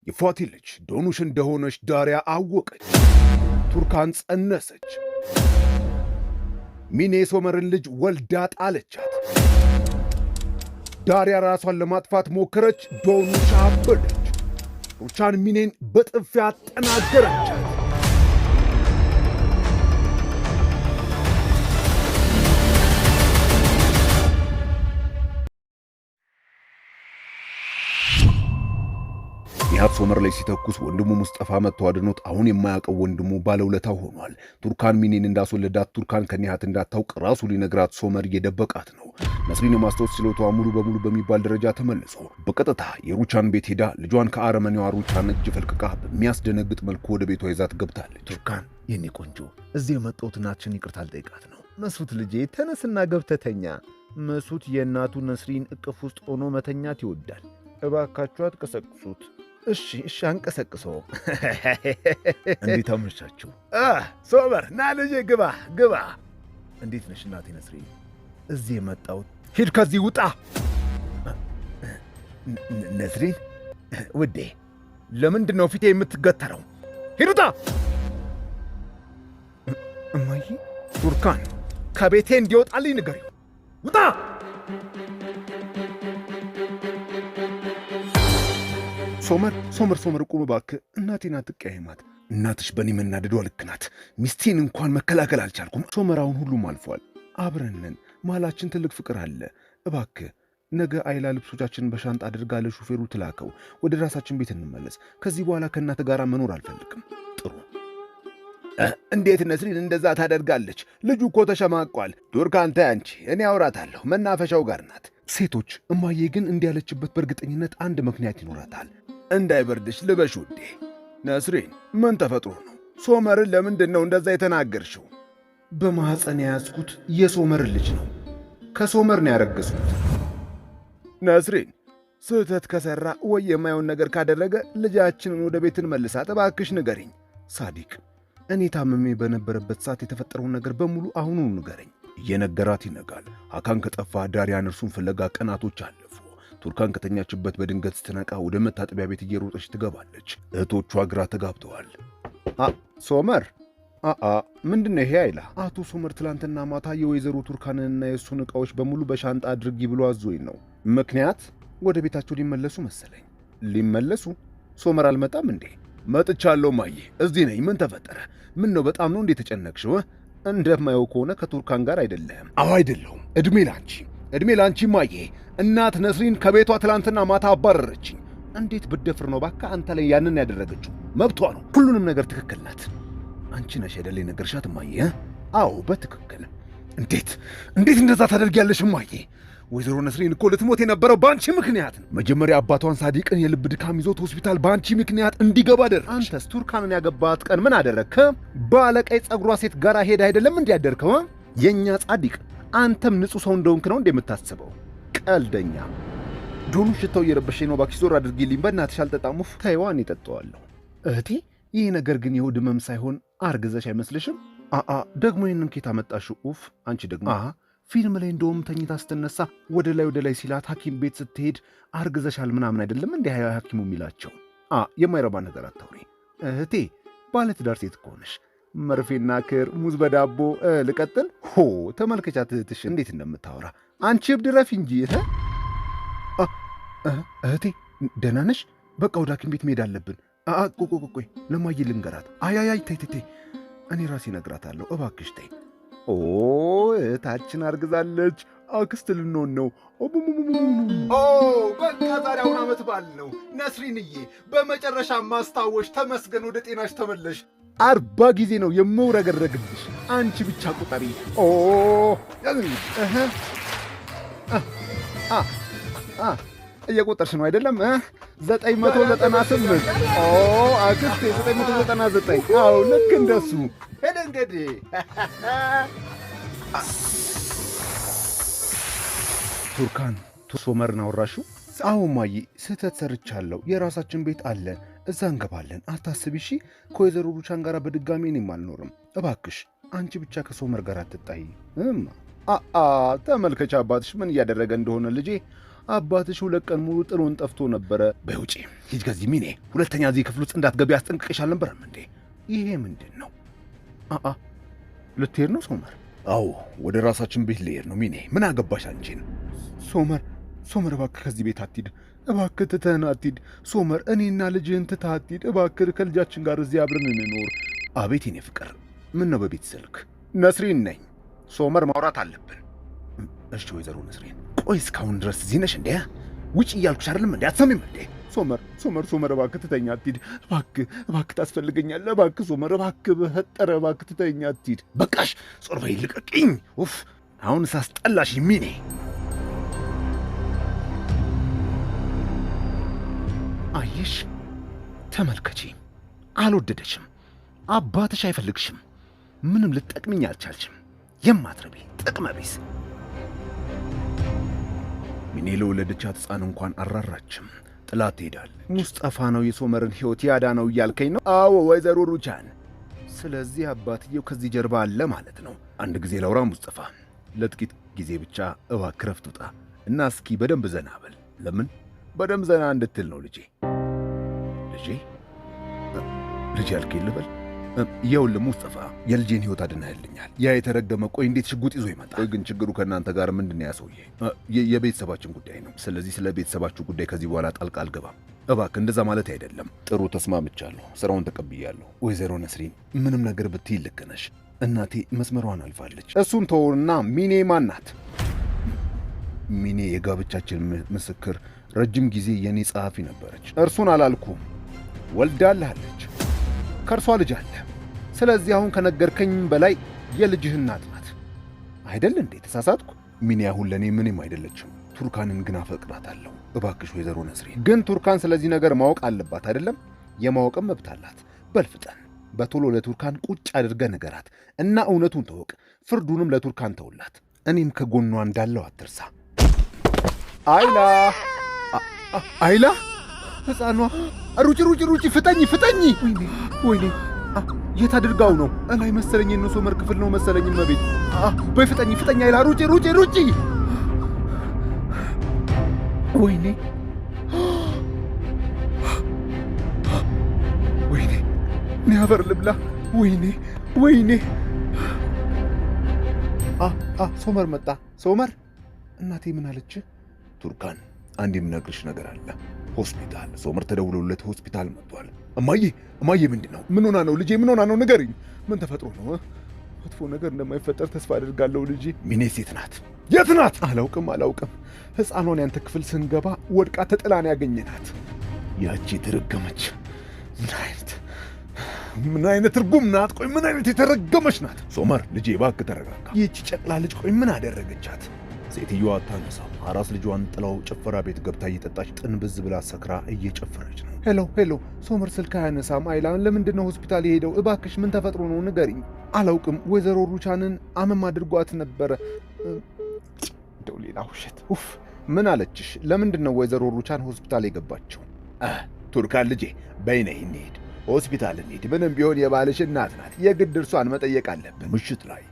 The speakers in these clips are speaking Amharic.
የፏቲ ልጅ ዶኑሽ እንደሆነች ዳሪያ አወቀች። ቱርካን ጸነሰች። ሚኔ ሶመርን ልጅ ወልዳ ጣለቻት። ዳሪያ ራሷን ለማጥፋት ሞከረች። ዶኑሽ አበደች። ሩቻን ሚኔን በጥፊ አጠናገረቻት። ኒሃት ሶመር ላይ ሲተኩስ ወንድሙ ሙስጠፋ መጥቶ አድኖት አሁን የማያውቀው ወንድሙ ባለውለታው ሆኗል። ቱርካን ሚኔን እንዳስወለዳት ቱርካን ከኒሃት እንዳታውቅ ራሱ ሊነግራት ሶመር እየደበቃት ነው። ነስሪን የማስታወስ ችሎቷ ሙሉ በሙሉ በሚባል ደረጃ ተመልሶ በቀጥታ የሩቻን ቤት ሄዳ ልጇን ከአረመኔዋ ሩቻን እጅ ፈልቅቃ በሚያስደነግጥ መልኩ ወደ ቤቷ ይዛት ገብታለች። ቱርካን የኔ ቆንጆ፣ እዚህ የመጣሁት እናትሽን ይቅርታ ልጠይቃት ነው። መሱት ልጄ ተነስና ገብተተኛ። መሱት የእናቱ ነስሪን እቅፍ ውስጥ ሆኖ መተኛት ይወዳል። እባካችሁ አትቀሰቅሱት። እሺ አንቀሰቅሰው። እንዴት አመሻችሁ? ሶመር ና ልጄ ግባ። እንዴት ነሽ እናቴ ነስሪን? እዚህ የመጣሁት ሂድ ከዚህ ውጣ። ነስሪን ውዴ፣ ለምንድን ነው ፊቴ የምትገተረው? ሂድ ውጣ። እማዬ፣ ቱርካን ከቤቴ እንዲወጣልኝ ንገሪው። ውጣ። ሶመር ቁም እባክህ። እናቴን አትቀያይማት። እናትሽ በእኔ መናደዷ ልክ ናት። ሚስቴን እንኳን መከላከል አልቻልኩም። ሶመር አሁን ሁሉም አልፏል። አብረን ነን። መሃላችን ትልቅ ፍቅር አለ። እባክህ ነገ አይላ ልብሶቻችንን በሻንጣ አድርጋ ለሹፌሩ ትላከው። ወደ ራሳችን ቤት እንመለስ። ከዚህ በኋላ ከእናት ጋር መኖር አልፈልግም። ጥሩ። እንዴት ነስሪን እንደዛ ታደርጋለች? ልጁ እኮ ተሸማቋል። ቱርካን ተይ አንቺ፣ እኔ አውራታለሁ። መናፈሻው ጋር ናት። ሴቶች፣ እማዬ ግን እንዲህ ያለችበት በእርግጠኝነት አንድ ምክንያት ይኖራታል። እንዳይበርድሽ ልበሽ ውዴ። ነስሪን ምን ተፈጥሮ ነው? ሶመርን ለምንድን ነው እንደዛ የተናገርሽው? በማኅፀን የያዝኩት የሶመር ልጅ ነው። ከሶመር ነው ያረገዝኩት። ነስሪን ስህተት ከሠራ ወይ የማየውን ነገር ካደረገ ልጃችንን ወደ ቤት እንመልሳት። እባክሽ ንገሪኝ። ሳዲቅ፣ እኔ ታምሜ በነበረበት ሰዓት የተፈጠረውን ነገር በሙሉ አሁኑ ንገረኝ። እየነገራት ይነጋል። ሐካን ከጠፋ ዳሪያን እርሱን ፍለጋ ቀናቶች አለፉ። ቱርካን ከተኛችበት በድንገት ስትነቃ ወደ መታጠቢያ ቤት እየሮጠች ትገባለች። እህቶቿ ግራ ተጋብተዋል። ሶመር ምንድነው ይሄ? አይላ አቶ ሶመር ትላንትና ማታ የወይዘሮ ቱርካንንና የእሱን ዕቃዎች በሙሉ በሻንጣ አድርጊ ብሎ አዞኝ ነው። ምክንያት? ወደ ቤታቸው ሊመለሱ መሰለኝ። ሊመለሱ? ሶመር አልመጣም እንዴ? መጥቻለሁ ማዬ፣ እዚህ ነኝ። ምን ተፈጠረ? ምን ነው በጣም ነው እንዴ ተጨነቅሽው? እንደማየው ከሆነ ከቱርካን ጋር አይደለም። አዎ አይደለሁም። እድሜ ላንቺ ማዬ። እናት ነስሪን ከቤቷ ትላንትና ማታ አባረረችኝ። እንዴት ብደፍር ነው ባካ አንተ ላይ ያንን ያደረገችው? መብቷ ነው። ሁሉንም ነገር ትክክል ናት። አንቺ ነሽ አይደል የነገርሻት ማዬ? አዎ በትክክል። እንዴት እንደዛ ታደርጊያለሽ ማዬ? ወይዘሮ ነስሪን እኮ ልትሞት የነበረው በአንቺ ምክንያት ነው። መጀመሪያ አባቷን ሳዲቅን የልብ ድካም ይዞት ሆስፒታል በአንቺ ምክንያት እንዲገባ አደረግሽ። አንተስ ቱርካንን ያገባት ቀን ምን አደረግከ? ባለቀይ ጸጉሯ ሴት ጋር ሄዳ አይደለም እንዲያደርከው? የኛ ጻዲቅ፣ አንተም ንጹሕ ሰው እንደሆንክ ነው እንደምታስበው። ቀልደኛ። ዶኑ ሽታው እየረበሸኝ ነው። እባክሽ ዞር አድርጊልኝ በእናትሽ። አልጠጣሙፍ። ተይዋን ይጠጣዋለሁ። እህቴ፣ ይህ ነገር ግን የሆድ ህመም ሳይሆን አርግዘሽ አይመስልሽም? ደግሞ ይህንን ኬት አመጣሽው? ኡፍ! አንቺ ደግሞ ፊልም ላይ እንደውም ተኝታ ስትነሳ ወደ ላይ ሲላት ሐኪም ቤት ስትሄድ አርግዘሻል ምናምን አይደለም እንዲህ ሐኪሙ የሚላቸው። የማይረባ ነገር አታውሪ እህቴ። ባለትዳር ሴት ከሆነሽ መርፌና ክር፣ ሙዝ በዳቦ ልቀጥል? ተመልከቻት እህትሽ እንዴት እንደምታወራ። አንቺ እብድ ረፊ እንጂ። እህቴ ደህና ነሽ? በቃ ወደ ሐኪም ቤት መሄድ አለብን። ቆይ ለማዬ ልንገራት። አይ ተይ፣ እኔ ራሴ እነግራታለሁ። እባክሽ ተይ። እህታችን አርግዛለች። አክስት ልንሆን ነው። በቃ ዛሬ አሁን ዓመት በዓል ነው። ነስሪንዬ በመጨረሻ ማስታወሽ። ተመስገን፣ ወደ ጤናሽ ተመለሽ። 40 ጊዜ ነው የምውረገረግልሽ። አንቺ ብቻ ቁጠሪ። እየቆጠርሽ ነው አይደለም? 998 አክስቴ 999። አዎ ልክ እንደሱ ሄደ። እንግዲህ ቱርካን ሶመርን አወራሽው? አዎ ማዬ፣ ስህተት ሰርቻለሁ። የራሳችን ቤት አለ፣ እዛ እንገባለን። አታስቢ እሺ። ከወይዘሮ ሩቻን ጋር በድጋሚ እኔም አልኖርም። እባክሽ አንቺ ብቻ ከሶመር ጋር አትጣይ። ተመልከች አባትሽ ምን እያደረገ እንደሆነ ልጄ። አባትሽ 2 ቀን ሙሉ ጥሎን ጠፍቶ ነበረ። በውጪ ሂጅ ከዚህ ሚኔ፣ ሁለተኛ እዚህ ክፍል ውስጥ እንዳትገቢ አስጠንቅቄሽ አልነበረም እንዴ? ይሄ ምንድን ነው? ልትሄድ ነው ሶመር? አዎ ወደ ራሳችን ቤት ልሄድ ነው ሚኔ። ምን አገባሽ አንቺን? ሶመር እባክህ ከዚህ ቤት አትሂድ፣ እባክህ ትተህን አትሂድ ሶመር። እኔና ልጅህን ትተህ አትሂድ እባክህ፣ ከልጃችን ጋር እዚህ አብረን እንኖር። አቤት የኔ ፍቅር፣ ምን ነው በቤት ስልክ? ነስሪን ነኝ ሶመር፣ ማውራት አለብን። እሺ ወይዘሮ ነስሪን፣ ቆይ እስካሁን ድረስ እዚህ ነሽ እንዴ? ውጭ እያልኩሽ አይደለም እንዴ? አትሰሚም እንዴ? ሶመር እባክህ ትተኛ አትሂድ፣ እባክህ ታስፈልገኛለህ፣ እባክህ ሶመር፣ እባክህ በፈጠረ እባክህ ትተኛ አትሂድ። በቃሽ፣ ጾር በይ፣ ልቀቂኝ። ኡፍ አሁን ሳስጠላሽ ሚኔ። አየሽ፣ ተመልከቺ፣ አልወደደሽም፣ አባትሽ አይፈልግሽም፣ ምንም ልትጠቅሚኝ አልቻልሽም። የማትረቢ ጥቅመ ቢስ ሚኔ ለወለደቻት ሕፃን እንኳን አራራችም፣ ጥላት ትሄዳል። ሙስጠፋ ነው የሶመርን ሕይወት ያዳነው እያልከኝ ነው? አዎ ወይዘሮ ሩቻን። ስለዚህ አባትየው ከዚህ ጀርባ አለ ማለት ነው። አንድ ጊዜ ላውራ ሙስጠፋ፣ ለጥቂት ጊዜ ብቻ እባክህ ረፍት ውጣ እና እስኪ በደንብ ዘና በል። ለምን በደንብ ዘና እንድትል ነው ልጄ? ልጄ አልከኝ ልበል? ይኸውልህ ሙስጠፋ፣ የልጄን ሕይወት አድነህልኛል። ያ የተረገመ ቆይ እንዴት ሽጉጥ ይዞ ይመጣል? ቆይ ግን ችግሩ ከእናንተ ጋር ምንድን ነው? ያ ሰውዬ የቤተሰባችን ጉዳይ ነው። ስለዚህ ስለ ቤተሰባችሁ ጉዳይ ከዚህ በኋላ ጣልቃ አልገባም። እባክህ እንደዛ ማለት አይደለም። ጥሩ ተስማምቻለሁ፣ ስራውን ተቀብያለሁ። ወይዘሮ ነስሪን፣ ምንም ነገር ብትይ ልክ ነሽ። እናቴ መስመሯን አልፋለች። እሱን ተውና ሚኔ ማን ናት? ሚኔ የጋብቻችን ምስክር፣ ረጅም ጊዜ የኔ ጸሐፊ ነበረች። እርሱን አላልኩም። ወልዳለች፣ ከእርሷ ልጅ አለ። ስለዚህ አሁን ከነገርከኝ በላይ የልጅህ እናት ናት አይደል እንዴ? ተሳሳትኩ? ሚኔ አሁን ለእኔ ምንም አይደለችም። ቱርካንን ግን አፈቅራታለሁ። እባክሽ ወይዘሮ ነስሪን። ግን ቱርካን ስለዚህ ነገር ማወቅ አለባት አይደለም? የማወቅም መብት አላት። በልፍጠን በቶሎ ለቱርካን ቁጭ አድርገህ ንገራት እና እውነቱን ተወቅ። ፍርዱንም ለቱርካን ተውላት። እኔም ከጎኗ እንዳለው አትርሳ። አይላ ሕፃኗ፣ ሩጪ፣ ፍጠኝ! ወይኔ የት አድርጋው ነው? እላይ መሰለኝ የእነ ሶመር ክፍል ነው መሰለኝ። መቤት በይ ፍጠኝ! አይላ ሩጪ! ወይኔ እኔ አፈር ልብላ! ወይኔ ሶመር መጣ። ሶመር፣ እናቴ ምን አለች? ቱርካን፣ አንድ የምነግርሽ ነገር አለ። ሆስፒታል ሶመር ተደውሎለት ሆስፒታል መጥቷል። እማዬ ምንድን ነው? ምን ሆና ነው ልጄ? ምን ሆና ነው? ንገሪኝ። ምን ተፈጥሮ ነው? መጥፎ ነገር እንደማይፈጠር ተስፋ አድርጋለሁ ልጄ። ሚኔ ሴት ናት። የት ናት? አላውቅም። ሕፃኗን ያንተ ክፍል ስንገባ ወድቃ ተጥላን ያገኘናት። ያቺ የተረገመች ምን አይነት ርጉም ናት? ቆይ ምን አይነት የተረገመች ናት? ሶመር ልጄ እባክህ ተረጋጋ። ይህቺ ጨቅላ ልጅ ቆይ ምን አደረገቻት? ሴትዮዋ አታነሳም። አራስ ልጇን ጥላው ጭፈራ ቤት ገብታ እየጠጣች ጥንብዝ ብላ ሰክራ እየጨፈረች ነው። ሄሎ ሶመር ስልክ አያነሳም። አይላን ለምንድን ነው ሆስፒታል የሄደው? እባክሽ ምን ተፈጥሮ ነው ንገሪኝ። አላውቅም። ወይዘሮ ሩቻንን አመም አድርጓት ነበረ። እንደው ሌላ ውሸት። ምን አለችሽ? ለምንድን ነው ወይዘሮ ሩቻን ሆስፒታል የገባችው? ቱርካን ልጄ በይ ነይ እንሂድ፣ ሆስፒታል እንሂድ። ምንም ቢሆን የባልሽ እናት ናት። የግድ እርሷን መጠየቅ አለብን። ምሽት ላይ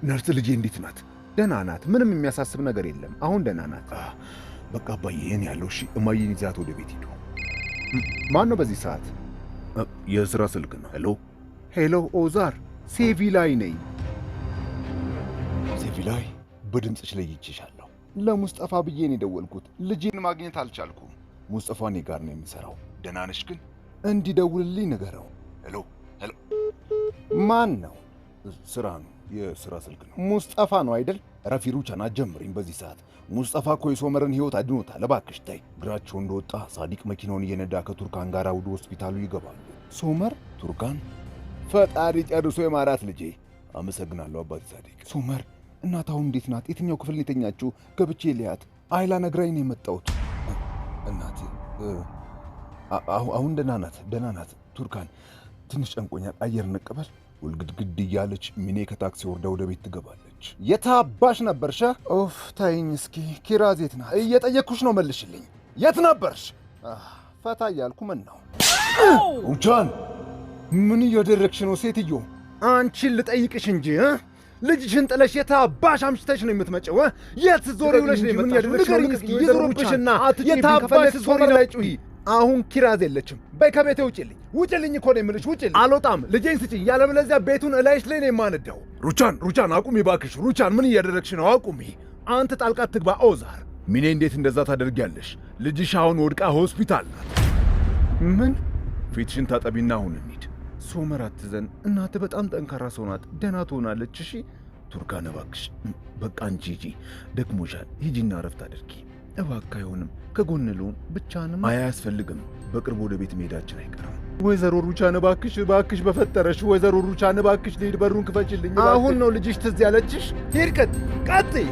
ነርስ ልጄ እንዴት ናት? ደህና ናት። ምንም የሚያሳስብ ነገር የለም። አሁን ደህና ናት። በቃ አባዬ ይሄን ያለው። እሺ እማዬን ይዛት ወደ ቤት ሂዱ። ማን ነው በዚህ ሰዓት? የሥራ ስልክ ነው። ሄሎ ኦዛር፣ ሴቪ ላይ ነኝ። ሴቪ ላይ በድምፅሽ ለይቼሻለሁ። ለሙስጠፋ ብዬ ነው የደወልኩት። ልጄን ማግኘት አልቻልኩም። ሙስጠፋ እኔ ጋር ነው የሚሠራው። ደህና ነሽ ግን? እንዲደውልልኝ ንገረው። ሄሎ ማን ነው? ስራ ነው፣ የሥራ ስልክ ነው። ሙስጠፋ ነው አይደል? ረፊ ሩቻን አትጀምሪኝ በዚህ ሰዓት። ሙስጠፋ እኮ የሶመርን ሕይወት አድኖታል። እባክሽ ተይ። እግራቸው እንደወጣ ሳዲቅ መኪናውን እየነዳ ከቱርካን ጋር ወደ ሆስፒታሉ ይገባሉ። ሶመር? ቱርካን? ፈጣሪ ጨርሶ የማራት ልጄ። አመሰግናለሁ አባቴ ሳዲቅ። ሶመር፣ እናት አሁን እንዴት ናት? የትኛው ክፍል ነው የተኛችው? ገብቼ ልያት። አይላ ነግራኝ ነው የመጣሁት። እናቴ አሁን ደህና ናት። ቱርካን ትንሽ ጨንቆኛል፣ አየር እንቀበል። ውልግድግድ እያለች ሚኔ ከታክሲ ወርዳ ወደ ቤት ትገባለች። የታባሽ ነበርሽ? ኦፍ ታይኝ እስኪ። ኪራዝ የት ናት? እየጠየቅኩሽ ነው፣ መልሽልኝ። የት ነበርሽ? ፈታ እያልኩ ምን ነው? ሩቻን ምን እያደረግሽ ነው ሴትዮ? አንቺን ልጠይቅሽ እንጂ ልጅሽን ጥለሽ የታባሽ አምሽተሽ ነው የምትመጪው? የት ዞሪ ብለሽ ነው የምትመጪው? ንገሪኝ እስኪ ይዞርብሽና የታባሽ ዞሪ ላይ ጩሂ። አሁን ኪራዝ የለችም። በይ ከቤቴ ውጭልኝ። ውጭልኝ እኮ ነው የምልሽ። ውጭልኝ። አልወጣም። ልጄን ስጭኝ፣ ያለበለዚያ ቤቱን እላይሽ ላይ ነው የማነዳው። ሩቻን አቁሚ እባክሽ። ሩቻን ምን እያደረግሽ ነው? አቁሚ። አንተ ጣልቃ ትግባ። ኦዛር ሚኔ፣ እንዴት እንደዛ ታደርጊያለሽ? ልጅሽ አሁን ወድቃ ሆስፒታል ናት። ምን? ፊትሽን ታጠቢና አሁን እንሂድ። ሶመር አትዘን፣ እናትህ በጣም ጠንካራ ሰው ናት። ደህና ትሆናለች። እሺ ቱርካን እባክሽ፣ በቃ አንቺ ሂጂ፣ ደክሞሻል። ሂጂና እረፍት አድርጊ እባክህ። አይሆንም፣ ከጎን ልሁን። ብቻንም አያስፈልግም። በቅርቡ ወደ ቤት መሄዳችን አይቀርም። ወይዘሮ ሩቻን እባክሽ፣ በፈጠረሽ ወይዘሮ ሩቻን እባክሽ፣ ልሂድ፣ በሩን ክፈችልኝ። አሁን ነው ልጅሽ ትዝ ያለችሽ? ሂድ፣ ቀጥይ።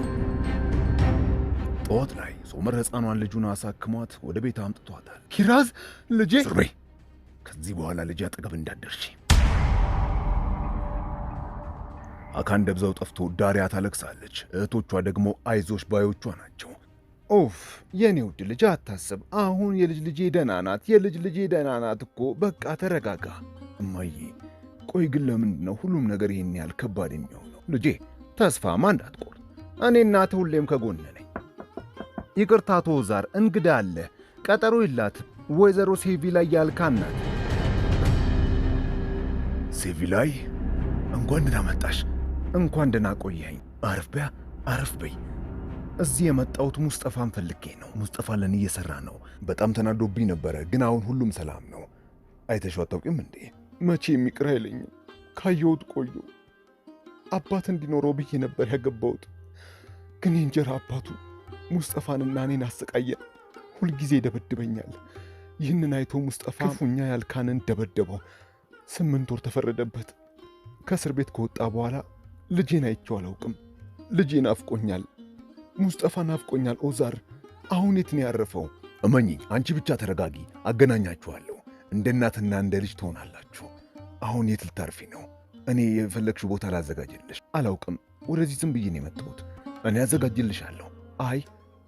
ጠዋት ላይ ሶመር ሕፃኗን ልጁን አሳክሟት ወደ ቤት አምጥቷታል። ኪራዝ ልጄ፣ ስሬ፣ ከዚህ በኋላ ልጅ አጠገብ እንዳትደርሺ። አካን ደብዛው ጠፍቶ ዳሪያ ታለቅሳለች። እህቶቿ ደግሞ አይዞሽ ባዮቿ ናቸው። ኦፍ የኔ ውድ ልጅ አታስብ። አሁን የልጅ ልጄ ደህና ናት። የልጅ ልጄ ደህና ናት እኮ። በቃ ተረጋጋ። እማዬ፣ ቆይ ግን ለምንድን ነው ሁሉም ነገር ይህን ያህል ከባድ የሚሆነው? ልጄ ተስፋማ እንዳትቆርጥ። እኔ እናትህ ሁሌም ከጎን ነኝ። ይቅርታ አቶ ኦዛር፣ እንግዳ አለ። ቀጠሮ የላትም። ወይዘሮ ሴቪላይ ያልካን ናት። ሴቪላይ፣ እንኳን ደህና መጣሽ። እንኳን ደህና ቆየኸኝ። አረፍ በይ። እዚህ የመጣሁት ሙስጠፋን ፈልጌ ነው። ሙስጠፋ ለኔ እየሰራ ነው። በጣም ተናዶብኝ ነበረ፣ ግን አሁን ሁሉም ሰላም ነው። አይተሽው አታውቂም እንዴ? መቼ የሚቅር አይለኝም። ካየሁት ቆዩ። አባት እንዲኖረው ብዬ ነበር ያገባሁት፣ ግን የእንጀራ አባቱ ሙስጠፋንና እኔን አሰቃየን። ሁልጊዜ ይደበድበኛል። ይህንን አይቶ ሙስጠፋ ክፉኛ ያልካንን ደበደበው። 8 ወር ተፈረደበት። ከእስር ቤት ከወጣ በኋላ ልጄን አይቼው አላውቅም። ልጄ ናፍቆኛል። ሙስጠፋ ናፍቆኛል። ኦዛር አሁን የት ነው ያረፈው? እመኚኝ፣ አንቺ ብቻ ተረጋጊ። አገናኛችኋለሁ። እንደ እናትና እንደ ልጅ ትሆናላችሁ። አሁን የት ልታርፊ ነው? እኔ የፈለግሽው ቦታ ላዘጋጅልሽ። አላውቅም፣ ወደዚህ ዝም ብዬ ነው የመጣሁት። እኔ አዘጋጅልሻለሁ። አይ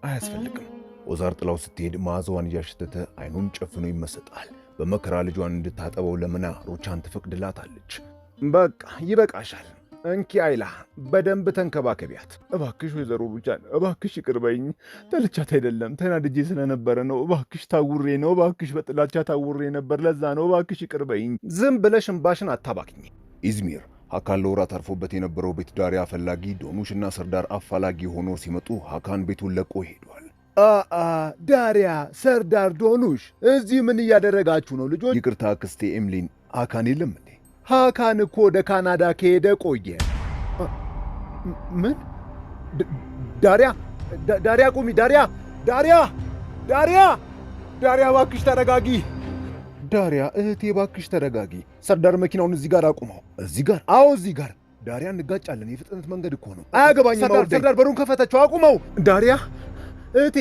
አያስፈልግም። ኦዛር ጥላው ስትሄድ መዓዛዋን እያሸተተ አይኑን ጨፍኖ ይመሰጣል። በመከራ ልጇን እንድታጠበው ለምና ሩቻን ትፈቅድላታለች። በቃ ይበቃሻል። እንኪ አይላ በደንብ ተንከባከቢያት እባክሽ። ወይዘሮ ሩቻን እባክሽ ይቅር በይኝ። ጠልቻት አይደለም፣ ተናድጄ ስለነበረ ነው። እባክሽ ታውሬ ነው። እባክሽ በጥላቻ ታውሬ ነበር፣ ለዛ ነው። እባክሽ ይቅር በይኝ። ዝም ብለሽ እምባሽን አታባክኝ። ኢዝሚር ሀካን ለወራት አርፎበት የነበረው ቤት ዳሪያ ፈላጊ፣ ዶኑሽና ሰርዳር አፋላጊ ሆኖ ሲመጡ ሀካን ቤቱን ለቆ ሄዷል። ዳሪያ፣ ሰርዳር፣ ዶኑሽ እዚህ ምን እያደረጋችሁ ነው ልጆች? ይቅርታ አክስቴ ኤምሊን፣ ሀካን የለም እንዴ? ሀካን እኮ ወደ ካናዳ ከሄደ ቆየ። ምን? ዳሪያ ቁሚ! ዳሪያ እባክሽ ተረጋጊ። ዳሪያ እህቴ እባክሽ ተረጋጊ። ሰርዳር መኪናውን እዚህ ጋር አቁመው። እዚህ ጋር? አዎ እዚህ ጋር። ዳሪያ እንጋጫለን። የፍጥነት መንገድ እኮ ነው። አያገባኝም። ሰርዳር በሩን ከፈተችው። አቁመው። ዳሪያ እህቴ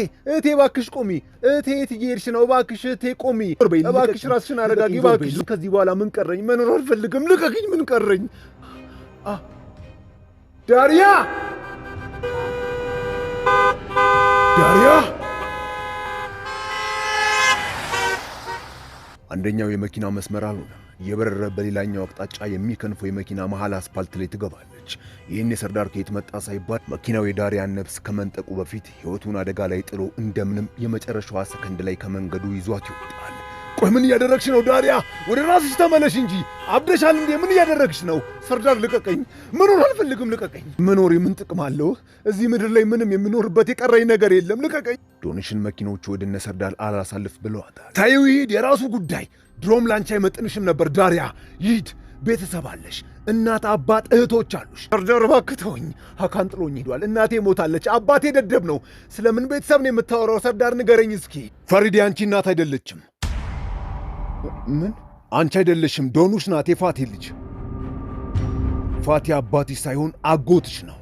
እባክሽ ቁሚ። እህቴ የት እየሄድሽ ነው? እባክሽ እህቴ ቁሚ። እባክሽ ራስሽን አረጋጊ እባክሽ። ከዚህ በኋላ ምን ቀረኝ? መኖር አልፈልግም። ልቀቅኝ። ምን ቀረኝ? ዳሪያ አንደኛው የመኪና መስመር አልሆነም። እየበረረ በሌላኛው አቅጣጫ የሚከንፈው የመኪና መሃል አስፓልት ላይ ትገባለች። ይህን የሰርዳር ከየት መጣ ሳይባል መኪናው የዳሪያን ነፍስ ከመንጠቁ በፊት ሕይወቱን አደጋ ላይ ጥሎ እንደምንም የመጨረሻዋ ሰከንድ ላይ ከመንገዱ ይዟት ይወጣል። ቆይ ምን እያደረግሽ ነው ዳሪያ? ወደ ራስሽ ተመለሽ እንጂ አብደሻል እንዴ? ምን እያደረግሽ ነው? ሰርዳር ልቀቀኝ። መኖር አልፈልግም። ልቀቀኝ። መኖር የምን ጥቅም አለው? እዚህ ምድር ላይ ምንም የምኖርበት የቀረኝ ነገር የለም። ልቀቀኝ። ዶንሽን መኪኖቹ ወደ እነ ሰርዳር አላሳልፍ ብለዋታል። ታዩ ይሂድ፣ የራሱ ጉዳይ። ድሮም ላንቺ አይመጥንሽም ነበር ዳሪያ። ይሂድ። ቤተሰብ አለሽ፣ እናት፣ አባት፣ እህቶች አሉሽ። ሰርዳር እባክህ ተወኝ። ሀካን ጥሎኝ ሄዷል። እናቴ ሞታለች። አባቴ ደደብ ነው። ስለምን ቤተሰብ ነው የምታወራው? ሰርዳር ንገረኝ እስኪ። ፈሪዴ አንቺ እናት አይደለችም። ምን? አንቺ አይደለሽም፣ ዶኑሽ ናት፣ የፋቴ ልጅ። ፋቴ አባትሽ ሳይሆን አጎትሽ ነው።